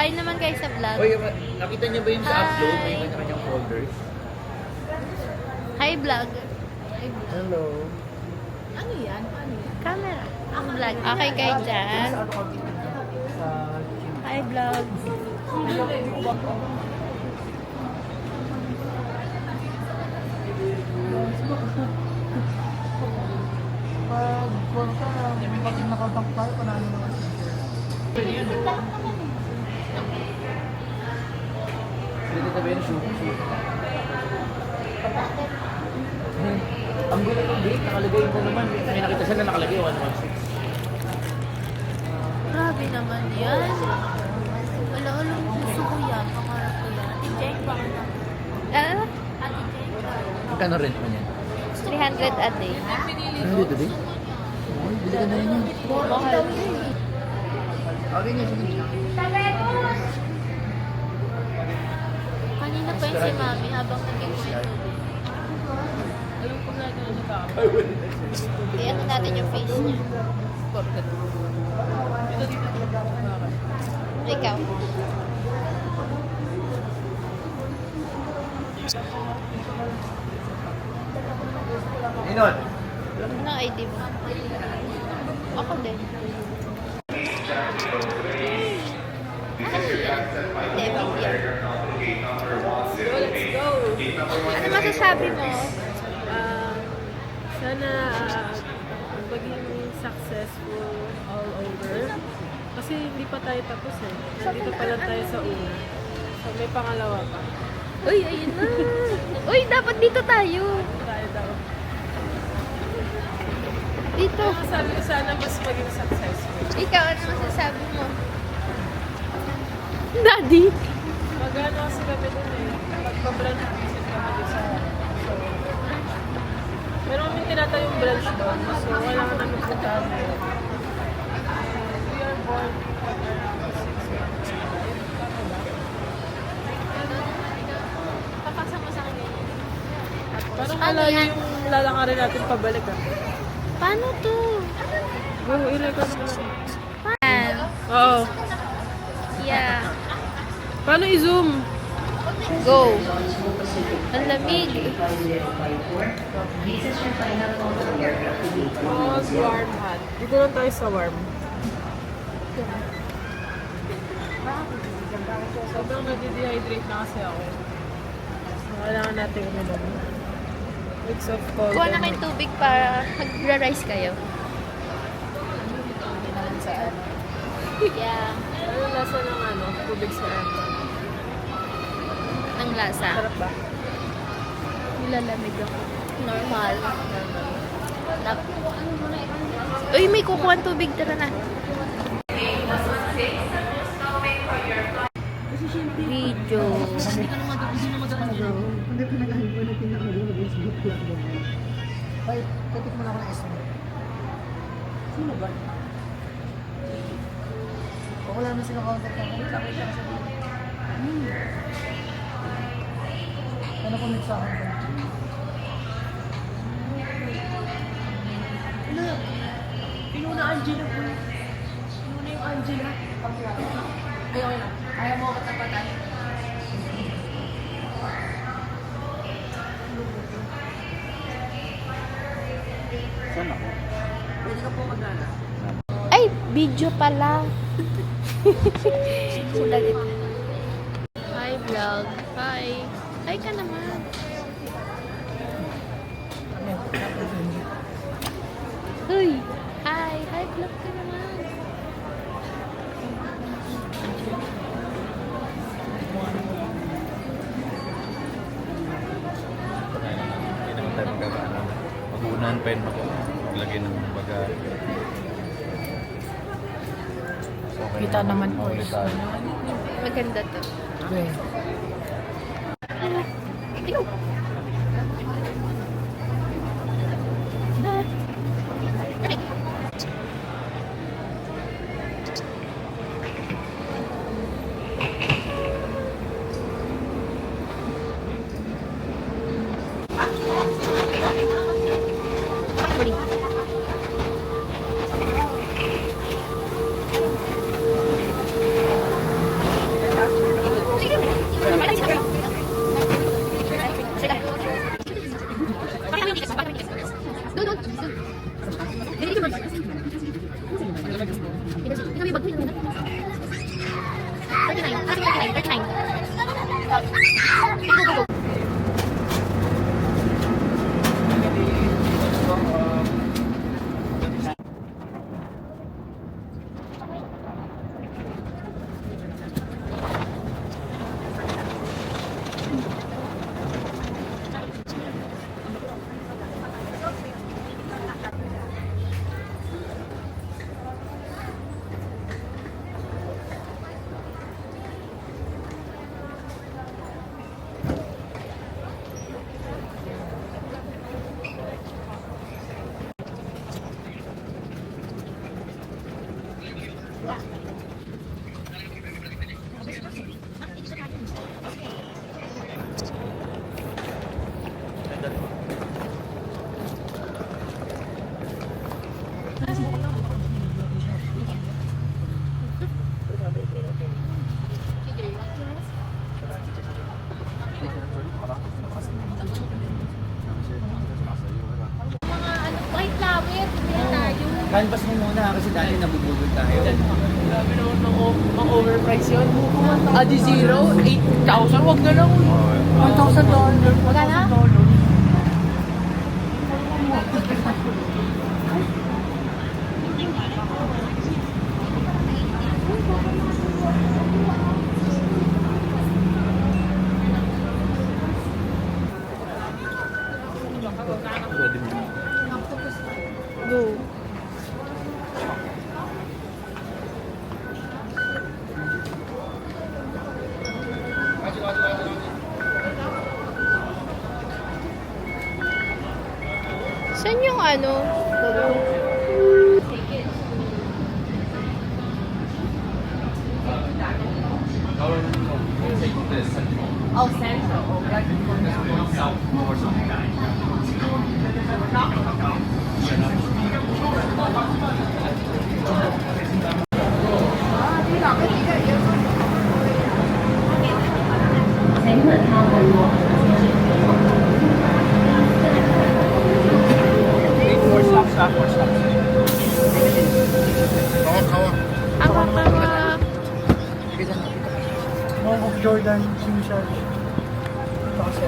Hi naman kayo sa vlog. Oy, nakita niyo ba yung sa upload? May Hi. kanya-kanyang folders. Hi vlog. Hello. Ano yan? Ano yan? Camera. Ang vlog. Okay kayo dyan. Hi vlog. Pag nakatak tayo, panalo naman. Dito sabihin na shoot. Ang gulo ng date, nakalagay mo naman. May nakita siya na nakalagay 116. Grabe naman yan. Wala, gusto ko yan. Pangarap ko yan. Ate Jeng, baka na. Ate Jeng, Magkano rent mo niyan? 300 a day. Ano dito din? Uy, bili ka na rin yan. Mahal. Okay niya, sige. Kanina pa yun si Mami habang nag-exit. Alam ko na ito na ba? Iyan natin yung face niya. Ikaw. Inon? Anong ID mo? Ako din. Hindi, video. Let's go! Ano masasabi mo? Sana maging successful all over. Kasi hindi pa tayo tapos eh. Dito pa lang tayo sa una. So may pangalawa pa. Uy, ayun na. Uy, dapat dito tayo. Tayo daw. Dito. Kaya sabi ko sana mas maging successful. Ikaw, ano masasabi mo? Daddy? Magano kasi kami dun eh. Magpa-branch visit kami dun sa show. Meron kami tinatayong branch doon. So wala ka namin puntahan mo. We are born around 6 months. Papasa mo sa akin. Parang Ano malayo yan? yung lalakarin natin pabalik ah. Paano to? Go, i-record mo lang. Pan. Oo. Yeah. Paano i-zoom? Go. Ang lamig. Pause, warm hot. Dito lang tayo sa warm. Sobrang nadi-dehydrate na kasi ako. So, kailangan natin uminom. Mix of cold. Kuha na kayong tubig para magra-rice kayo. Yeah. Ano lasa ng ano? Tubig sa aircon. Ang lasa. Sarap ba? Nilalamig ako. Normal. Uy, may kukuha ng tubig. Tara na. Video. Ay, katik mo na ako ng SM. Sino ba? O wala na silang contact na. Wait lang siya kasi. Ano kung sa akin? Ano? Pinuna Angela po. Pinuna yung Angela. Ay, okay lang. Ayaw mo katapatan. Saan ako? Pwede ka po mag-ana. Ay, video pala. Sulit. Hi, vlog. Hi. Hi ka naman. Uy. Hi. Hi, vlog ka naman. Hindi naman tayo magkakaano. Mag-uunahan pa yun maglagay ng baga. So, okay Kita naman po. Maulit tayo. Maganda to. Okay. Ikaw. Mga ano, white flower, bibili tayo. Canvas mo muna kasi dati nabubulol tayo. Grabe naman mang-overprice yun. Adi Zero, 8,000. Wag na lang. $1,000. Magkano? Go. Saan yung ano? Oh, Central. Oh, Four stops ha, 4 stops. Ang mga... Mall of Jordan, Singshan. Ito kasi.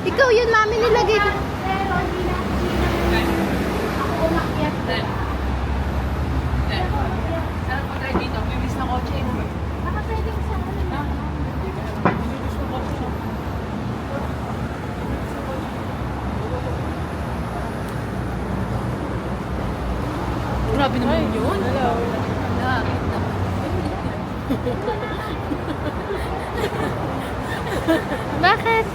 Ikaw yun, mami, nilagay ko. Sarap po tayo dito. May miss na kotse. Baka pwedeng sa ano na. Grabe naman yun. Bakit?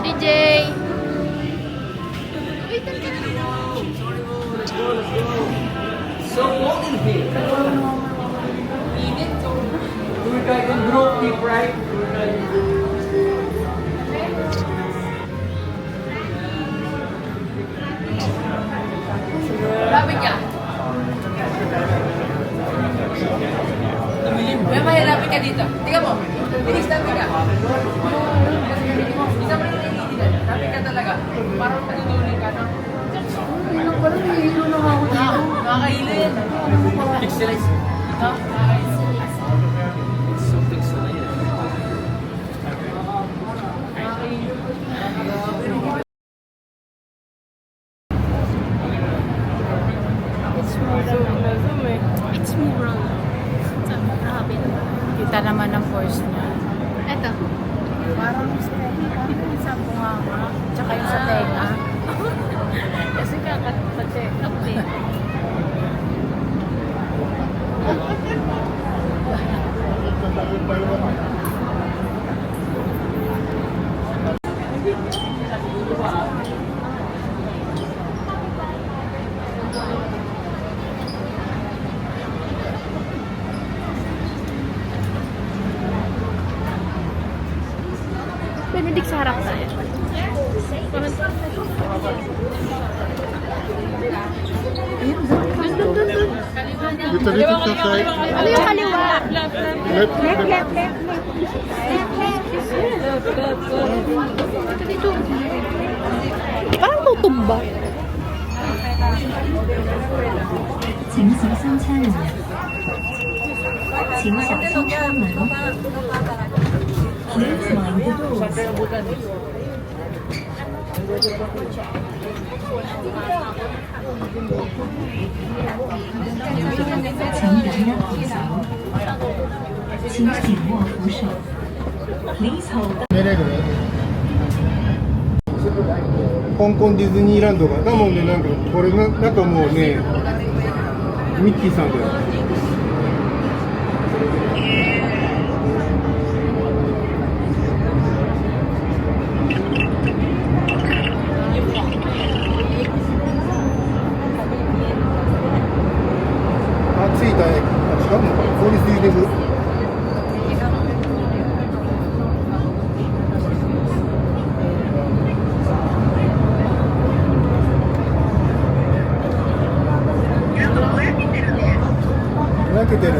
DJ. Wait, So cold in here. Tour guide on group tip, right? Tour guide on group. It's mural. Grabe naman. Kita naman ang force niya. Eto. Parang sa bunganga. Tsaka yung sa tenga. Kasi kakapacheck up din. Benedict sa harap tayo. Dito sa side. Ano yung kaliwa? Left, left. Dito. Parang tutumba. 请及三千人，请小心车门。Please mind the doors. 请踉踉步行，请紧握扶手。Please hold. 寝れる香港ディズニーランドが、だもんね、なんか、これな、中もうね、ミッキーさんだよ。あ、着いたね。あ、違うのかな、通り過ぎてる。分けてる。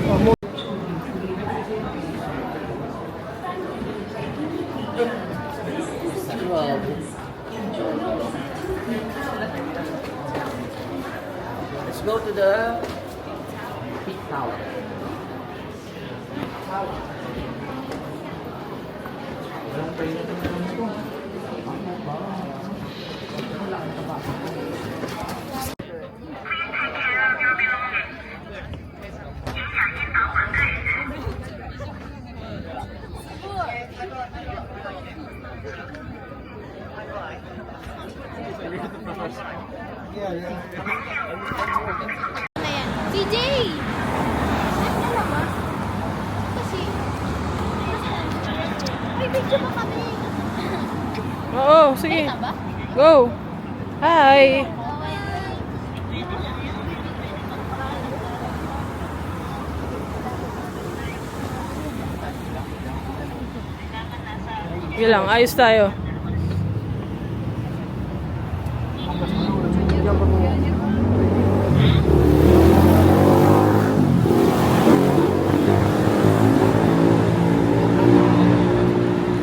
あ、もう。Let's go to the peak tower. Ayan. CJ! Ano ba? Kasi... May video pa kami. Oo, sige. Ayun na ba? Go. Hi. Sige lang, ayos tayo.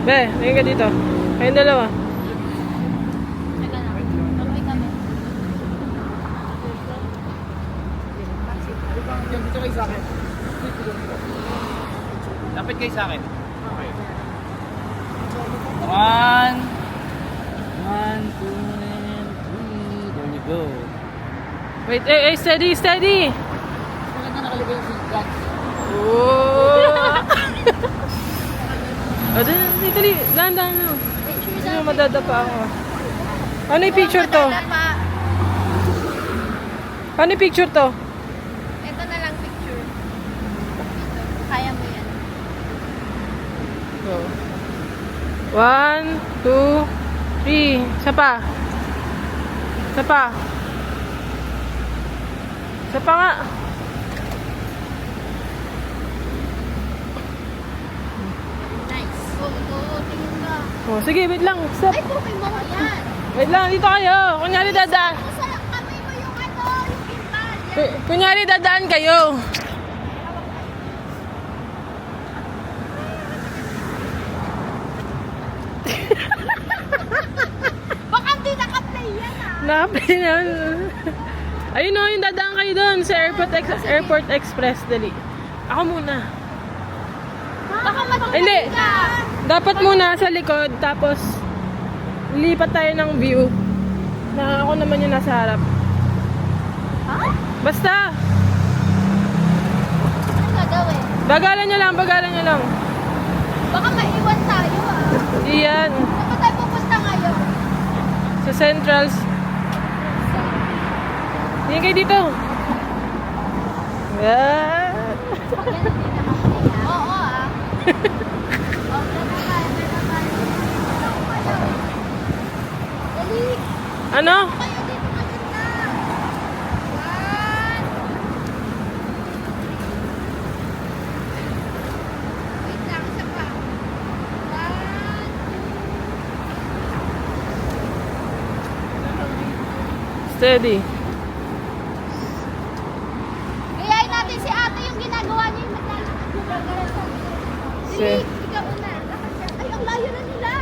Be, tingin ka dito. Kayong dalawa. Teka lang. Kamay kami. Dito kayo sa akin. Lapit kayo sa akin. Okay. 1, 2, and 3. There you go. Wait, hey, steady, steady. Wala na nakalagay yung seatbelt. Oh! Dali, dali. Dahan-dahan na. Hindi mo madadapa ako. Ano yung picture to? Paano yung picture to? Ito na lang picture. Kaya mo yan. 1, 2, 3. Isa pa. Isa pa. Isa pa nga. Nice. Oo, tingin ka. Oh, sige, wait lang. Stop. Ay, kumin mo yan. Wait lang, dito kayo. Kunyari dadaan. Sa kamay mo yung yung pintal. Kunyari dadaan kayo. Na-play na. Ayun o, yung dadaan kayo doon sa Airport Express. Dali. Ako muna. Baka matulog Hindi. ka. Dapat muna sa likod, tapos lipat tayo ng view. Na ako naman yung nasa harap. Ha? Basta, Ano gagawin? bagalan nyo lang. Baka maiwan tayo Iyan, Saan ba tayo pupunta ngayon? sa Centrals. Tingin kayo dito. Yeah. Oo Dali. Ano? Kayo dito maganda. One. Wait lang, isa pa. One. Steady. Gayahin natin si ate yung ginagawa niya yung maglalakad. Si- Dali, ikaw una. Lakad siya. Ay, ang layo na nila.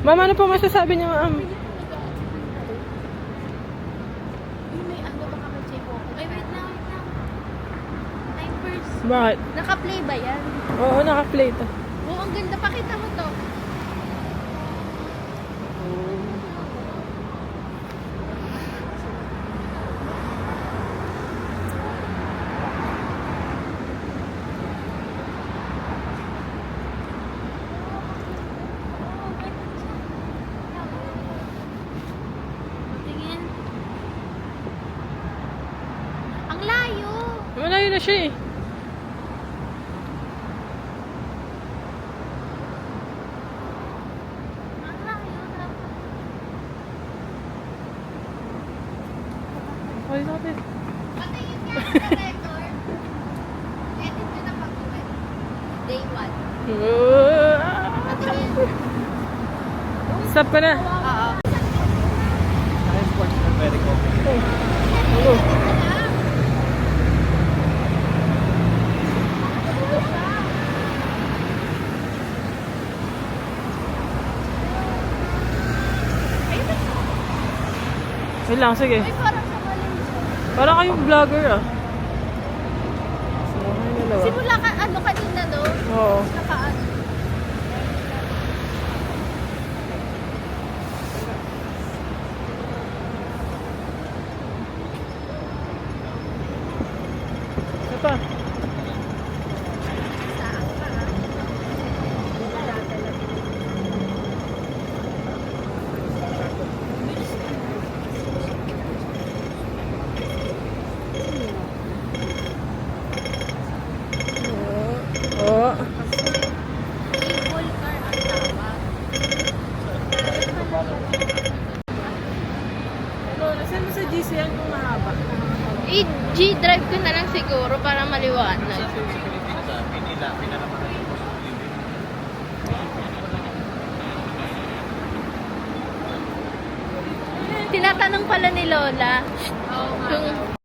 Mama, ano po masasabi niyo, ma'am? Uy, may ano baka may J-pop. Ay, wait lang. Time first. Bakit? Naka-play ba yan? Oo, naka-play to. Oo, ang ganda. Pakita mo to. Tingin. Ang layo. Malayo na siya eh. Ang layo. Ay, sabi. Patingin niya sa record. Edit ko na pag-uwi. Day 1. Patingin. Stop ka na. Oo. Very common. Ano? Wait lang, sige. Ay, parang sa Malaysia. Parang kayong vlogger ah. So, may dalawa. Simula ka, ano kanina, no? Oo. Naka-ano. Isa pa. Oo. Cable car ang tawag. Ano, send mo sa GC yan kung mahaba. I-G-drive ko na lang siguro para maliwanag. Tinatanong pala ni Lola kung